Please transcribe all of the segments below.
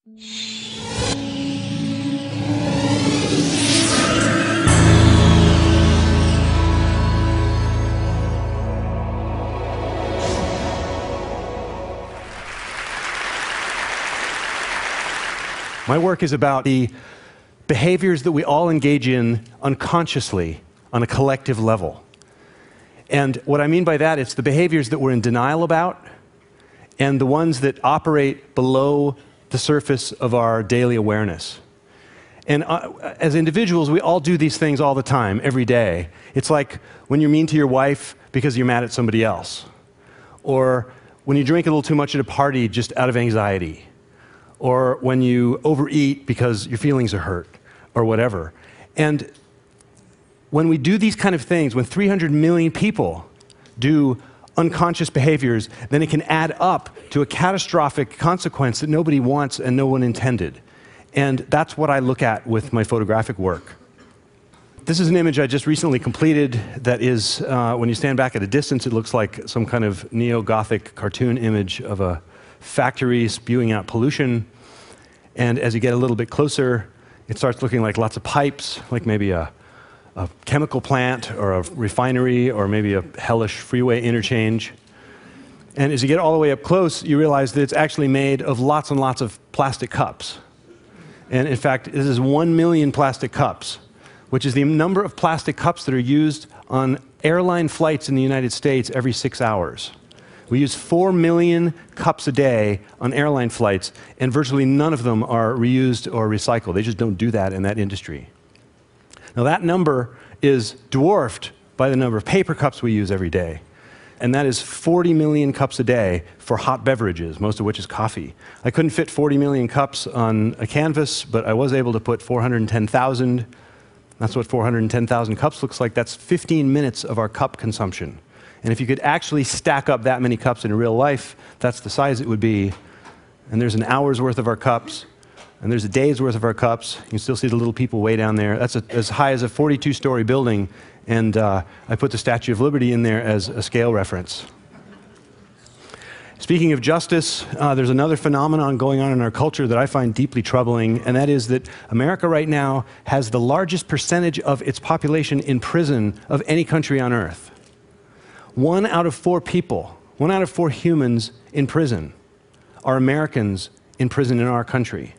My work is about the behaviors that we all engage in unconsciously on a collective level. And what I mean by that, it's the behaviors that we're in denial about and the ones that operate below the surface of our daily awareness. And as individuals, we all do these things all the time, every day. It's like when you're mean to your wife because you're mad at somebody else, or when you drink a little too much at a party just out of anxiety, or when you overeat because your feelings are hurt, or whatever. And when we do these kind of things, when 300 million people do unconscious behaviors, then it can add up to a catastrophic consequence that nobody wants and no one intended. And that's what I look at with my photographic work. This is an image I just recently completed that is, when you stand back at a distance, it looks like some kind of neo-Gothic cartoon image of a factory spewing out pollution. And as you get a little bit closer, it starts looking like lots of pipes, like maybe a chemical plant or a refinery or maybe a hellish freeway interchange. And as you get all the way up close, you realize that it's actually made of lots and lots of plastic cups. And in fact, this is 1 million plastic cups, which is the number of plastic cups that are used on airline flights in the United States every 6 hours. We use 4 million cups a day on airline flights, and virtually none of them are reused or recycled. They just don't do that in that industry. Now that number is dwarfed by the number of paper cups we use every day. And that is 40 million cups a day for hot beverages, most of which is coffee. I couldn't fit 40 million cups on a canvas, but I was able to put 410,000. That's what 410,000 cups looks like. That's 15 minutes of our cup consumption. And if you could actually stack up that many cups in real life, that's the size it would be. And there's an hour's worth of our cups, and there's a day's worth of our cups. You can still see the little people way down there. That's as high as a 42-story building, and I put the Statue of Liberty in there as a scale reference. Speaking of justice, there's another phenomenon going on in our culture that I find deeply troubling, and that is that America right now has the largest percentage of its population in prison of any country on earth. 1 out of 4 people, 1 out of 4 humans in prison are Americans in prison in our country.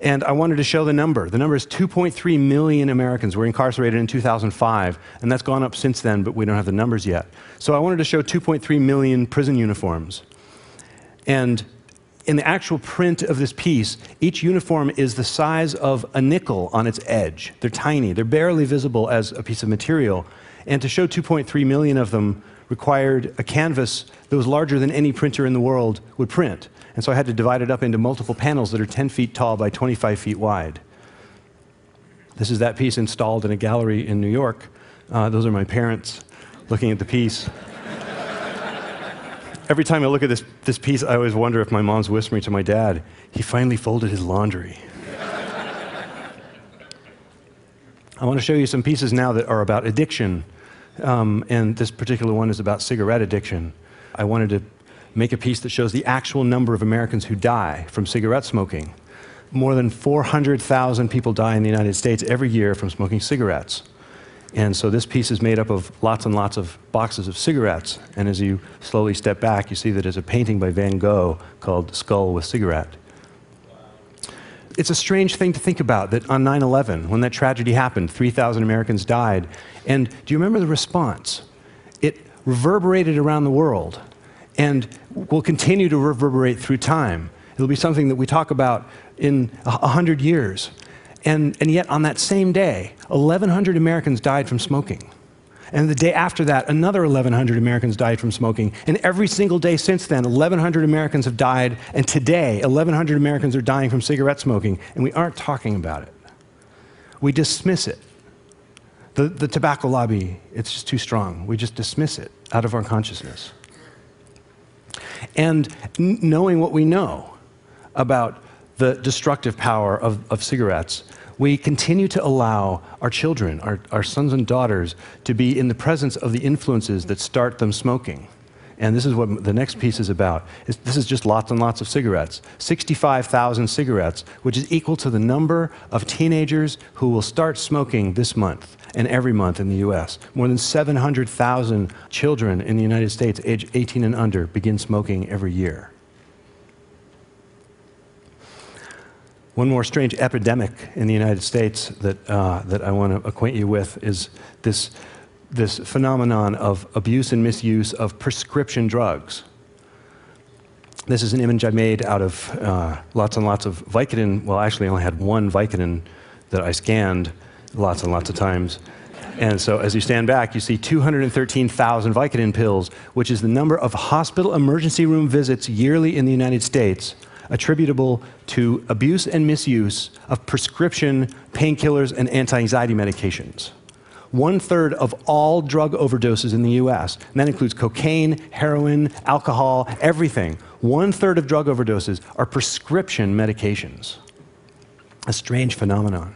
And I wanted to show the number. The number is 2.3 million Americans were incarcerated in 2005, and that's gone up since then, but we don't have the numbers yet. So I wanted to show 2.3 million prison uniforms. And in the actual print of this piece, each uniform is the size of a nickel on its edge. They're tiny. They're barely visible as a piece of material. And to show 2.3 million of them required a canvas that was larger than any printer in the world would print. And so I had to divide it up into multiple panels that are 10 feet tall by 25 feet wide. This is that piece installed in a gallery in New York. Those are my parents looking at the piece. Every time I look at this piece, I always wonder if my mom's whispering to my dad, he finally folded his laundry. I want to show you some pieces now that are about addiction. And this particular one is about cigarette addiction. I wanted to make a piece that shows the actual number of Americans who die from cigarette smoking. More than 400,000 people die in the United States every year from smoking cigarettes. And so this piece is made up of lots and lots of boxes of cigarettes. And as you slowly step back, you see that it's a painting by Van Gogh called Skull with Cigarette. It's a strange thing to think about that on 9/11, when that tragedy happened, 3,000 Americans died. And do you remember the response? It reverberated around the world and will continue to reverberate through time. It'll be something that we talk about in 100 years. And yet on that same day, 1,100 Americans died from smoking. And the day after that, another 1,100 Americans died from smoking. And every single day since then, 1,100 Americans have died. And today, 1,100 Americans are dying from cigarette smoking. And we aren't talking about it. We dismiss it. The tobacco lobby, it's just too strong. We just dismiss it out of our consciousness. And knowing what we know about the destructive power of cigarettes, we continue to allow our children, our sons and daughters, to be in the presence of the influences that start them smoking. And this is what the next piece is about. This is just lots and lots of cigarettes. 65,000 cigarettes, which is equal to the number of teenagers who will start smoking this month and every month in the US. More than 700,000 children in the United States, age 18 and under, begin smoking every year. One more strange epidemic in the United States that I want to acquaint you with is this phenomenon of abuse and misuse of prescription drugs. This is an image I made out of lots and lots of Vicodin. Well, actually, I only had one Vicodin that I scanned lots and lots of times. And so as you stand back, you see 213,000 Vicodin pills, which is the number of hospital emergency room visits yearly in the United States attributable to abuse and misuse of prescription painkillers and anti-anxiety medications. 1/3 of all drug overdoses in the US, and that includes cocaine, heroin, alcohol, everything. 1/3 of drug overdoses are prescription medications. A strange phenomenon.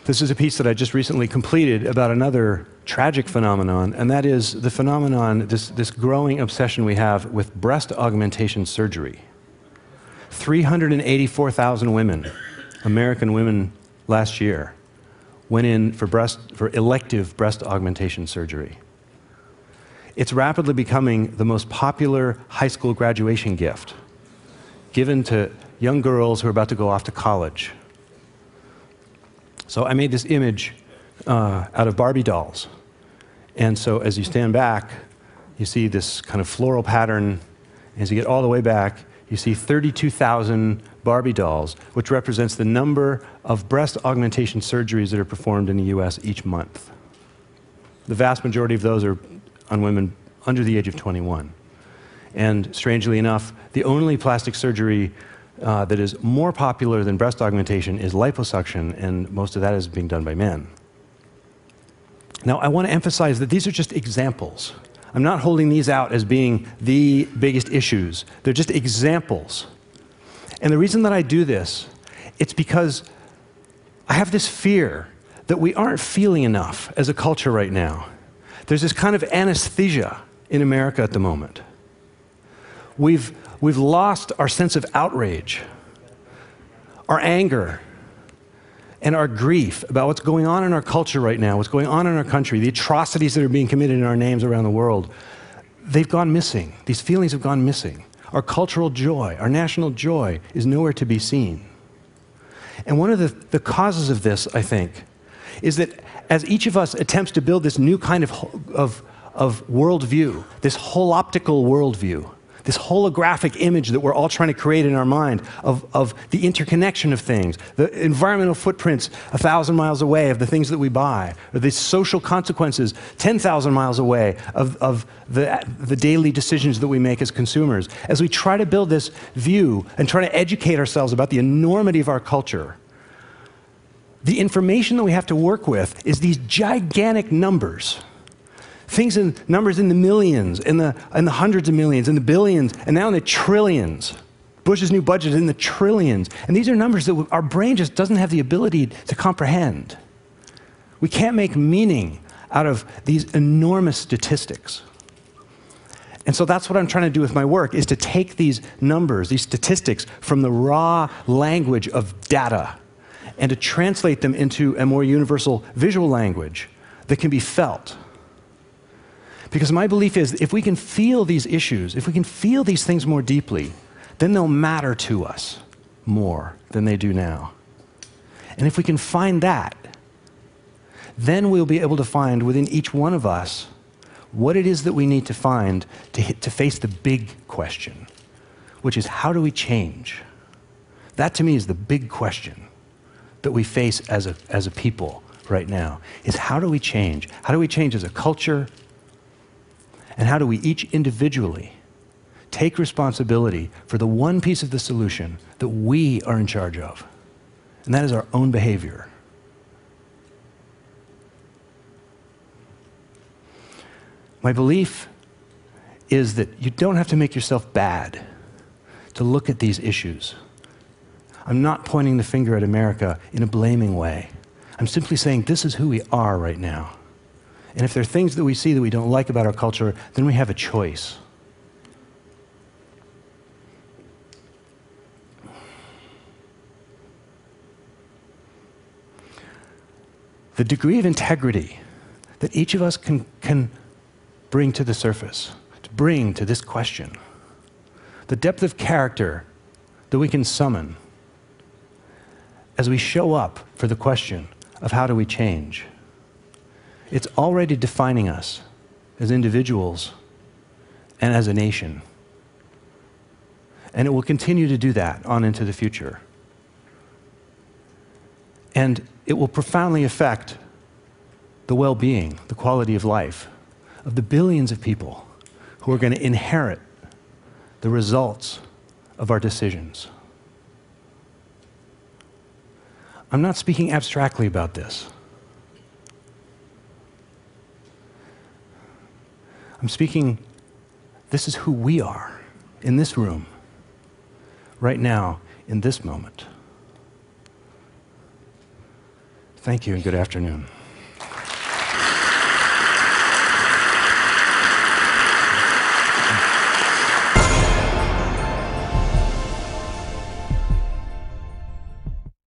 This is a piece that I just recently completed about another tragic phenomenon, and that is the phenomenon, this growing obsession we have with breast augmentation surgery. 384,000 women, American women last year, went in for elective breast augmentation surgery. It's rapidly becoming the most popular high school graduation gift given to young girls who are about to go off to college. So I made this image out of Barbie dolls. And so as you stand back, you see this kind of floral pattern. As you get all the way back, you see 32,000 Barbie dolls, which represents the number of breast augmentation surgeries that are performed in the US each month. The vast majority of those are on women under the age of 21. And strangely enough, the only plastic surgery that is more popular than breast augmentation is liposuction, and most of that is being done by men. Now, I want to emphasize that these are just examples. I'm not holding these out as being the biggest issues. They're just examples. And the reason that I do this, it's because I have this fear that we aren't feeling enough as a culture right now. There's this kind of anesthesia in America at the moment. We've lost our sense of outrage, our anger, and our grief about what's going on in our culture right now, what's going on in our country, the atrocities that are being committed in our names around the world. They've gone missing. These feelings have gone missing. Our cultural joy, our national joy, is nowhere to be seen. And one of the causes of this, I think, is that as each of us attempts to build this new kind of worldview, this holoptical worldview, this holographic image that we're all trying to create in our mind of the interconnection of things, the environmental footprints 1,000 miles away of the things that we buy, or the social consequences 10,000 miles away of the daily decisions that we make as consumers. As we try to build this view and try to educate ourselves about the enormity of our culture, the information that we have to work with is these gigantic numbers. Numbers in the millions, in the hundreds of millions, in the billions, and now in the trillions. Bush's new budget is in the trillions. And these are numbers that our brain just doesn't have the ability to comprehend. We can't make meaning out of these enormous statistics. And so that's what I'm trying to do with my work, is to take these numbers, these statistics, from the raw language of data and to translate them into a more universal visual language that can be felt. Because my belief is if we can feel these issues, if we can feel these things more deeply, then they'll matter to us more than they do now. And if we can find that, then we'll be able to find within each one of us what it is that we need to find to face the big question, which is how do we change? That to me is the big question that we face as a people right now, is how do we change? How do we change as a culture? And how do we each individually take responsibility for the one piece of the solution that we are in charge of? And that is our own behavior. My belief is that you don't have to make yourself bad to look at these issues. I'm not pointing the finger at America in a blaming way. I'm simply saying this is who we are right now. And if there are things that we see that we don't like about our culture, then we have a choice. The degree of integrity that each of us can bring to the surface, to bring to this question, the depth of character that we can summon as we show up for the question of how do we change, it's already defining us as individuals and as a nation. And it will continue to do that on into the future. And it will profoundly affect the well-being, the quality of life of the billions of people who are going to inherit the results of our decisions. I'm not speaking abstractly about this. I'm speaking, this is who we are in this room, right now, in this moment. Thank you and good afternoon.